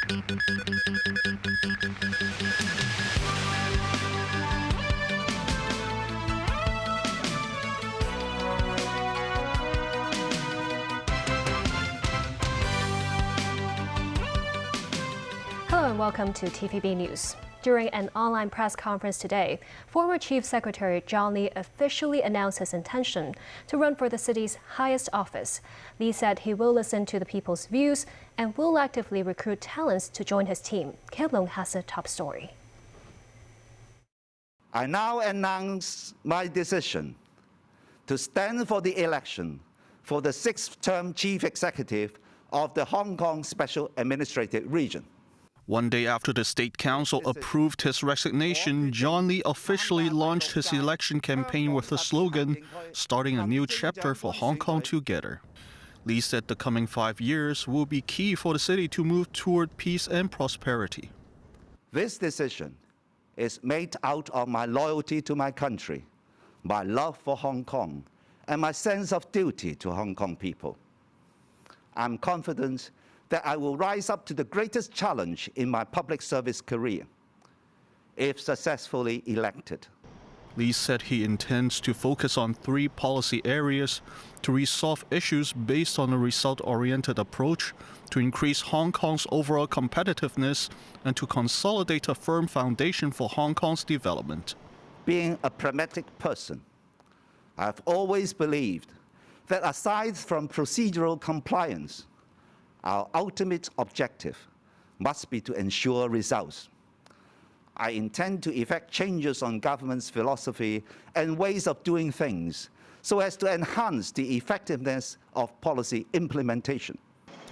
Hello and welcome to TVB News. During an online press conference today, former Chief Secretary John Lee officially announced his intention to run for the city's highest office. Lee said he will listen to the people's views and will actively recruit talents to join his team. Kim Long has a top story. I now announce my decision to stand for the election for the sixth-term Chief Executive of the Hong Kong Special Administrative Region. One day after the State Council approved his resignation, John Lee officially launched his election campaign with the slogan, "Starting a new chapter for Hong Kong together." Lee said the coming 5 years will be key for the city to move toward peace and prosperity. This decision is made out of my loyalty to my country, my love for Hong Kong, and my sense of duty to Hong Kong people. I'm confident that I will rise up to the greatest challenge in my public service career, if successfully elected. Lee said he intends to focus on 3 policy areas to resolve issues based on a result-oriented approach, to increase Hong Kong's overall competitiveness, and to consolidate a firm foundation for Hong Kong's development. Being a pragmatic person, I've always believed that aside from procedural compliance, our ultimate objective must be to ensure results. I intend to effect changes on government's philosophy and ways of doing things so as to enhance the effectiveness of policy implementation.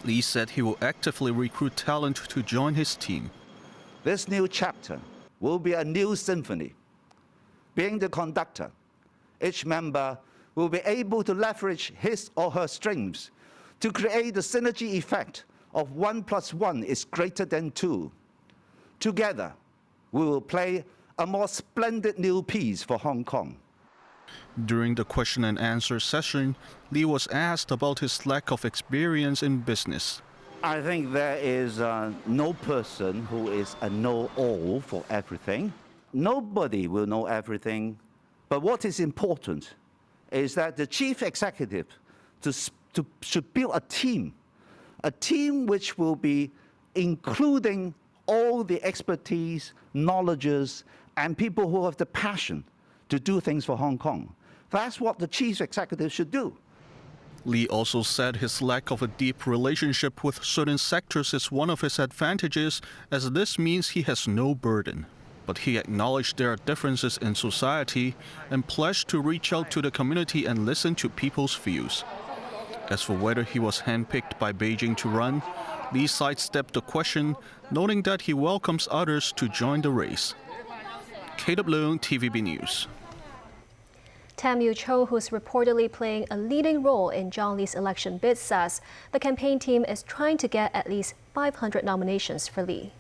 Lee said he will actively recruit talent to join his team. This new chapter will be a new symphony. Being the conductor, each member will be able to leverage his or her strengths to create the synergy effect of 1 + 1 is greater than 2. Together, we will play a more splendid new piece for Hong Kong. During the question and answer session, Lee was asked about his lack of experience in business. I think there is no person who is a know-all for everything. Nobody will know everything, but what is important is that the chief executive should build a team which will be including all the expertise, knowledges, and people who have the passion to do things for Hong Kong. That's what the chief executive should do. Lee also said his lack of a deep relationship with certain sectors is one of his advantages, as this means he has no burden. But he acknowledged there are differences in society and pledged to reach out to the community and listen to people's views. As for whether he was handpicked by Beijing to run, Lee sidestepped the question, noting that he welcomes others to join the race. Caleb Leung, TVB News. Tam Yu Cho, who's reportedly playing a leading role in John Lee's election bid, says the campaign team is trying to get at least 500 nominations for Lee.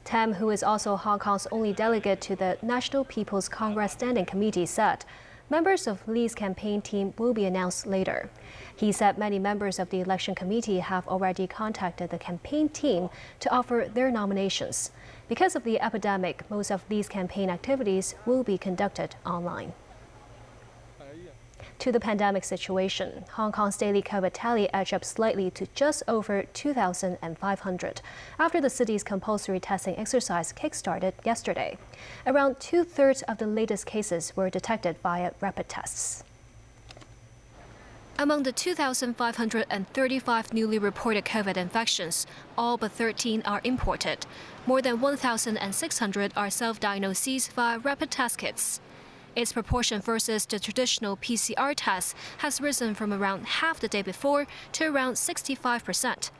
Tam, who is also Hong Kong's only delegate to the National People's Congress Standing Committee, said members of Lee's campaign team will be announced later. He said many members of the election committee have already contacted the campaign team to offer their nominations. Because of the epidemic, most of Lee's campaign activities will be conducted online. To the pandemic situation, Hong Kong's daily COVID tally edged up slightly to just over 2,500 after the city's compulsory testing exercise kick-started yesterday. Around 2/3 of the latest cases were detected via rapid tests. Among the 2,535 newly reported COVID infections, all but 13 are imported. More than 1,600 are self-diagnoses via rapid test kits. Its proportion versus the traditional PCR test has risen from around half the day before to around 65%.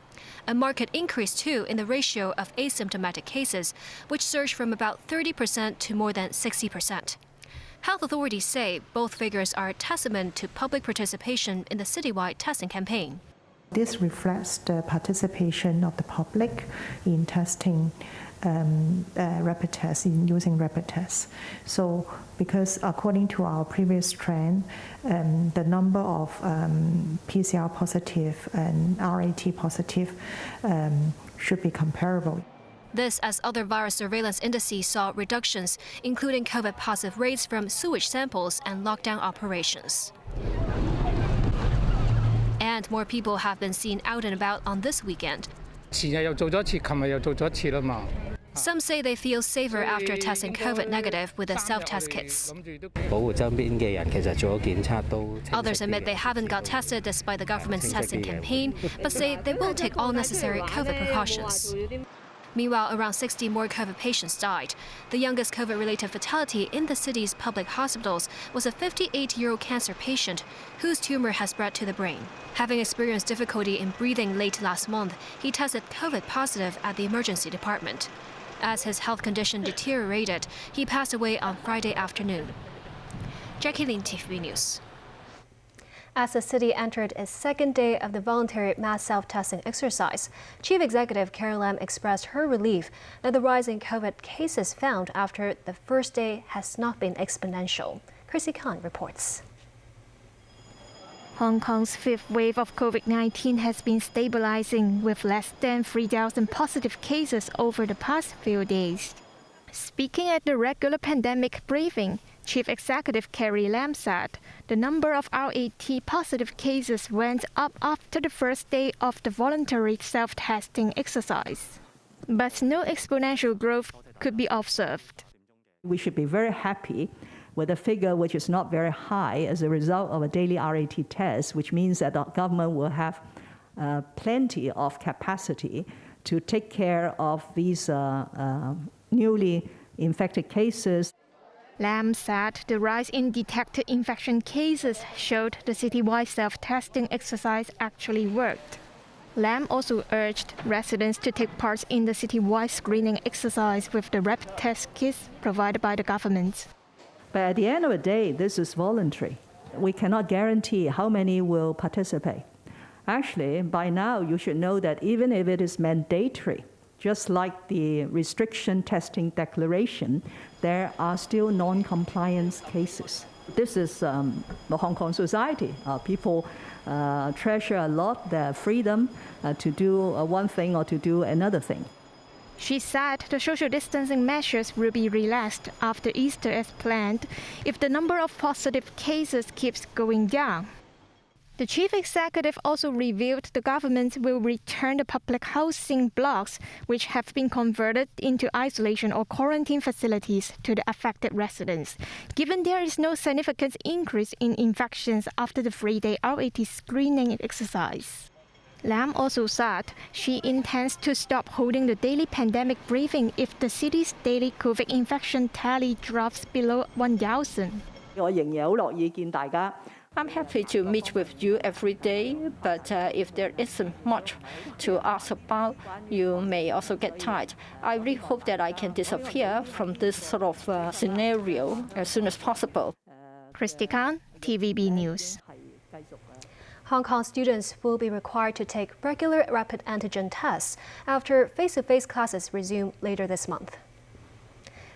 A marked increase, too, in the ratio of asymptomatic cases, which surged from about 30% to more than 60%. Health authorities say both figures are a testament to public participation in the citywide testing campaign. This reflects the participation of the public in testing rapid tests, in using rapid tests. So, because according to our previous trend, the number of PCR positive and RAT positive should be comparable. This as other virus surveillance indices saw reductions, including COVID positive rates from sewage samples and lockdown operations. And more people have been seen out and about on this weekend. Some say they feel safer after testing COVID negative with the self-test kits. Others admit they haven't got tested despite the government's testing campaign, but say they will take all necessary COVID precautions. Meanwhile, around 60 more COVID patients died. The youngest COVID-related fatality in the city's public hospitals was a 58-year-old cancer patient whose tumor has spread to the brain. Having experienced difficulty in breathing late last month, he tested COVID positive at the emergency department. As his health condition deteriorated, he passed away on Friday afternoon. Jackie Lin, TVB News. As the city entered its second day of the voluntary mass self-testing exercise, Chief Executive Carrie Lam expressed her relief that the rise in COVID cases found after the first day has not been exponential. Chrissy Khan reports. Hong Kong's fifth wave of COVID-19 has been stabilizing with less than 3,000 positive cases over the past few days. Speaking at the regular pandemic briefing, Chief Executive Carrie Lam said the number of RAT positive cases went up after the first day of the voluntary self-testing exercise. But no exponential growth could be observed. We should be very happy with a figure which is not very high as a result of a daily RAT test, which means that the government will have plenty of capacity to take care of these newly infected cases. Lam said the rise in detected infection cases showed the citywide self-testing exercise actually worked. Lam also urged residents to take part in the citywide screening exercise with the rapid test kits provided by the government. But at the end of the day, this is voluntary. We cannot guarantee how many will participate. Actually, by now, you should know that even if it is mandatory, just like the restriction testing declaration, there are still non-compliance cases. This is the Hong Kong society. People treasure a lot their freedom to do one thing or to do another thing. She said the social distancing measures will be relaxed after Easter as planned if the number of positive cases keeps going down. The chief executive also revealed the government will return the public housing blocks, which have been converted into isolation or quarantine facilities, to the affected residents, given there is no significant increase in infections after the 3-day RAT screening exercise. Lam also said she intends to stop holding the daily pandemic briefing if the city's daily COVID infection tally drops below 1,000. I'm happy to meet with you every day, but if there isn't much to ask about, you may also get tired. I really hope that I can disappear from this sort of scenario as soon as possible. Christy Khan, TVB News. Hong Kong students will be required to take regular rapid antigen tests after face-to-face classes resume later this month.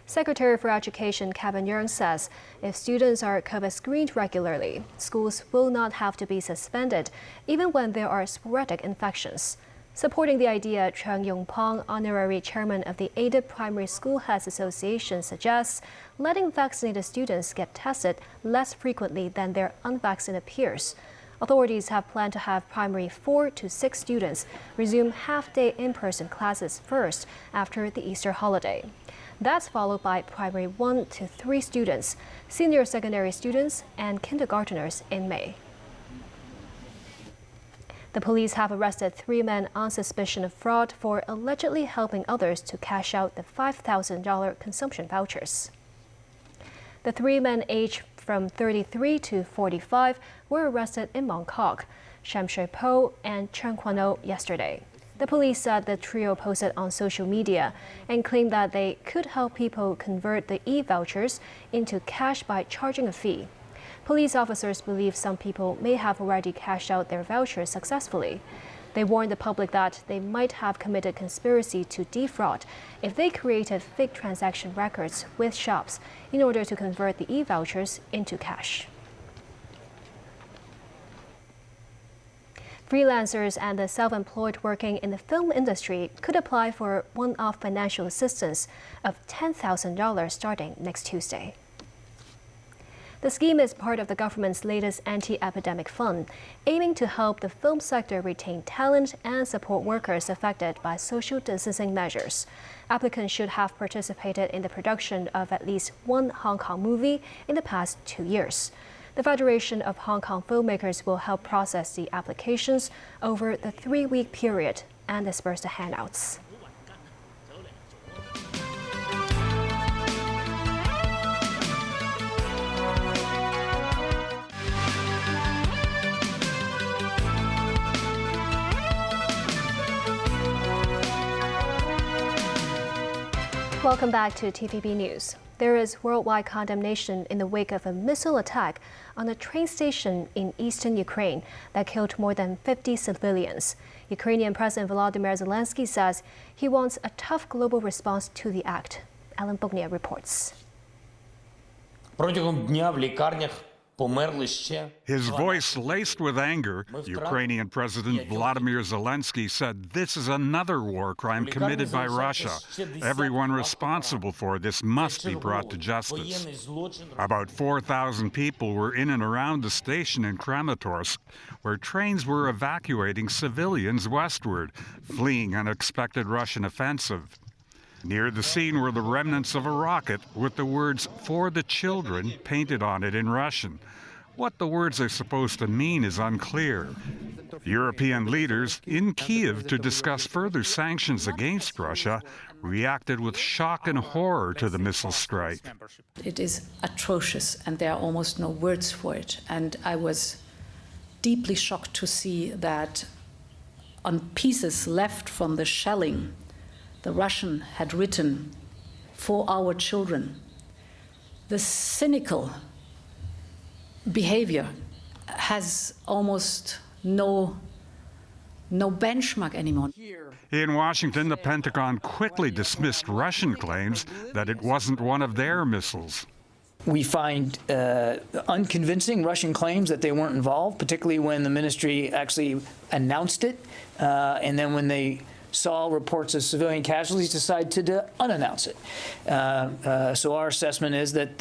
Secretary for Education Kevin Yeung says if students are COVID screened regularly, schools will not have to be suspended, even when there are sporadic infections. Supporting the idea, Chung Yong-pong, honorary chairman of the Aided Primary School Heads Association, suggests letting vaccinated students get tested less frequently than their unvaccinated peers. Authorities have planned to have primary 4 to 6 students resume half-day in-person classes first after the Easter holiday. That's followed by primary 1 to 3 students, senior secondary students, and kindergarteners in May. The police have arrested 3 men on suspicion of fraud for allegedly helping others to cash out the $5,000 consumption vouchers. The 3 men aged from 33 to 45 were arrested in Mong Kok, Sham Shui Po, and Cheung Kwan O yesterday. The police said the trio posted on social media and claimed that they could help people convert the e-vouchers into cash by charging a fee. Police officers believe some people may have already cashed out their vouchers successfully. They warned the public that they might have committed conspiracy to defraud if they created fake transaction records with shops in order to convert the e-vouchers into cash. Freelancers and the self-employed working in the film industry could apply for one-off financial assistance of $10,000 starting next Tuesday. The scheme is part of the government's latest anti-epidemic fund, aiming to help the film sector retain talent and support workers affected by social distancing measures. Applicants should have participated in the production of at least one Hong Kong movie in the past 2 years. The Federation of Hong Kong Filmmakers will help process the applications over the 3-week period and disperse the handouts. Welcome back to TVB News. There is worldwide condemnation in the wake of a missile attack on a train station in eastern Ukraine that killed more than 50 civilians. Ukrainian President Volodymyr Zelensky says he wants a tough global response to the act. Alan Bognia reports. Протягом дня в лікарнях померли ще. His voice laced with anger, Ukrainian President Vladimir Zelensky said this is another war crime committed by Russia. Everyone responsible for this must be brought to justice. About 4,000 people were in and around the station in Kramatorsk, where trains were evacuating civilians westward, fleeing an expected Russian offensive. Near the scene were the remnants of a rocket with the words "For the Children" painted on it in Russian. What the words are supposed to mean is unclear. European leaders in Kyiv to discuss further sanctions against Russia reacted with shock and horror to the missile strike. It is atrocious, and there are almost no words for it. And I was deeply shocked to see that on pieces left from the shelling, the Russian had written, "For our children." The cynical behavior has almost no benchmark anymore. In Washington, the Pentagon quickly dismissed Russian claims that it wasn't one of their missiles. We find unconvincing Russian claims that they weren't involved, particularly when the ministry actually announced it, and then when they saw reports of civilian casualties, decided to unannounce it. So our assessment is that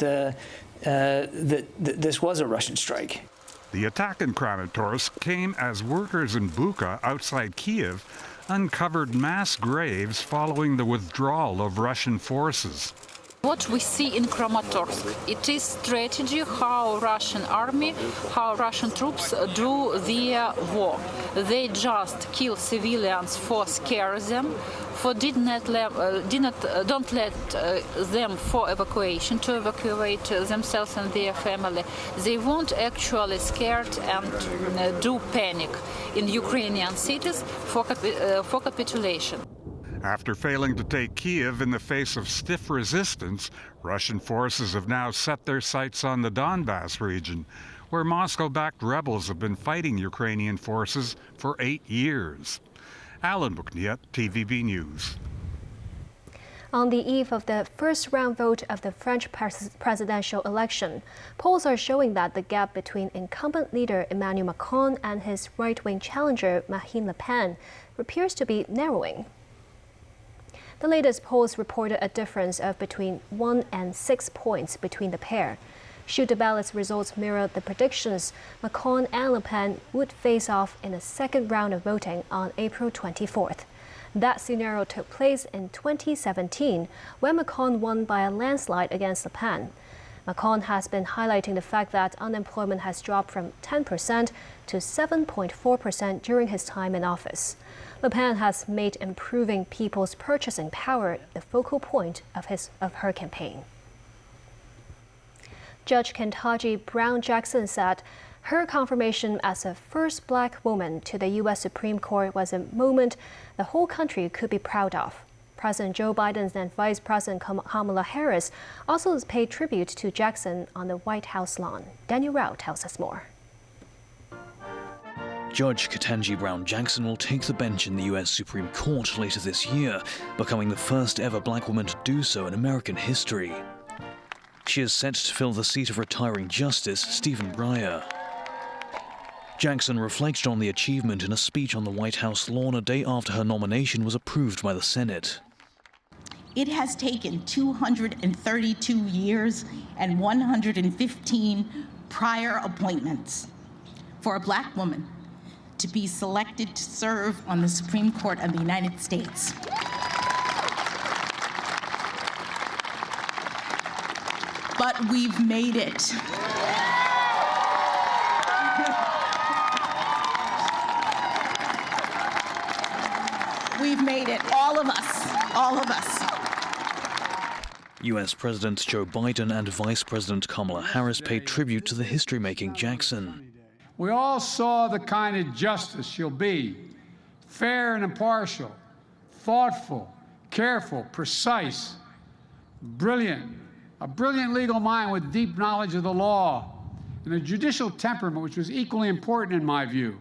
this was a Russian strike. The attack in Kramatorsk came as workers in Bucha outside Kyiv uncovered mass graves following the withdrawal of Russian forces. What we see in Kramatorsk, it is strategy how Russian army, how Russian troops do their war. They just kill civilians for scare them, for don't let them for evacuation to evacuate themselves and their family. They won't actually scared and do panic in Ukrainian cities for capitulation. After failing to take Kyiv in the face of stiff resistance, Russian forces have now set their sights on the Donbass region, where Moscow-backed rebels have been fighting Ukrainian forces for 8 years. Alan Bukniat, TVB News. On the eve of the first-round vote of the French presidential election, polls are showing that the gap between incumbent leader Emmanuel Macron and his right-wing challenger Marine Le Pen appears to be narrowing. The latest polls reported a difference of between 1 and 6 points between the pair. Should the ballot's results mirror the predictions, Macron and Le Pen would face off in the second round of voting on April 24th. That scenario took place in 2017, when Macron won by a landslide against Le Pen. Macron has been highlighting the fact that unemployment has dropped from 10% to 7.4% during his time in office. Le Pen has made improving people's purchasing power the focal point of her campaign. Judge Ketanji Brown Jackson said her confirmation as the first black woman to the U.S. Supreme Court was a moment the whole country could be proud of. President Joe Biden and Vice President Kamala Harris also paid tribute to Jackson on the White House lawn. Daniel Rao tells us more. Judge Ketanji Brown Jackson will take the bench in the U.S. Supreme Court later this year, becoming the first ever black woman to do so in American history. She is set to fill the seat of retiring Justice Stephen Breyer. Jackson reflected on the achievement in a speech on the White House lawn a day after her nomination was approved by the Senate. It has taken 232 years and 115 prior appointments for a Black woman to be selected to serve on the Supreme Court of the United States. But we've made it. We've made it, all of us, all of us. US President Joe Biden and Vice President Kamala Harris paid tribute to the history-making Jackson. We all saw the kind of justice she'll be: fair and impartial, thoughtful, careful, precise, brilliant, a brilliant legal mind with deep knowledge of the law, and a judicial temperament which was equally important in my view.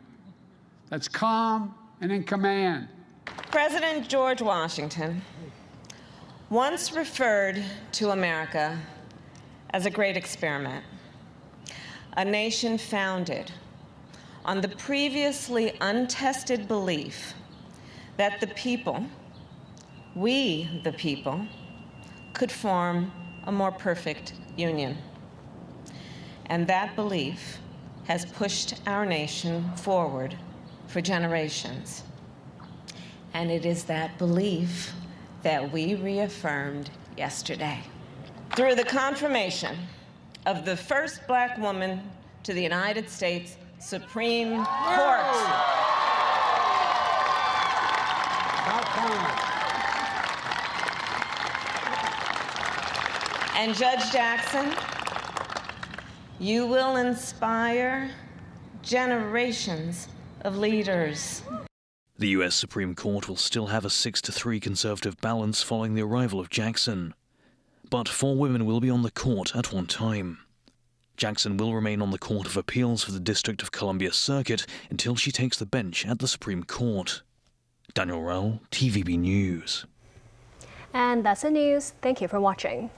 That's calm and in command. President George Washington once referred to America as a great experiment, a nation founded on the previously untested belief that the people, we the people, could form a more perfect union. And that belief has pushed our nation forward for generations. And it is that belief that we reaffirmed yesterday through the confirmation of the first Black woman to the United States Supreme Court. And Judge Jackson, you will inspire generations of leaders. The US Supreme Court will still have a 6-3 Conservative balance following the arrival of Jackson. But 4 women will be on the court at one time. Jackson will remain on the Court of Appeals for the District of Columbia Circuit until she takes the bench at the Supreme Court. Daniel Rowell, TVB News. And that's the news. Thank you for watching.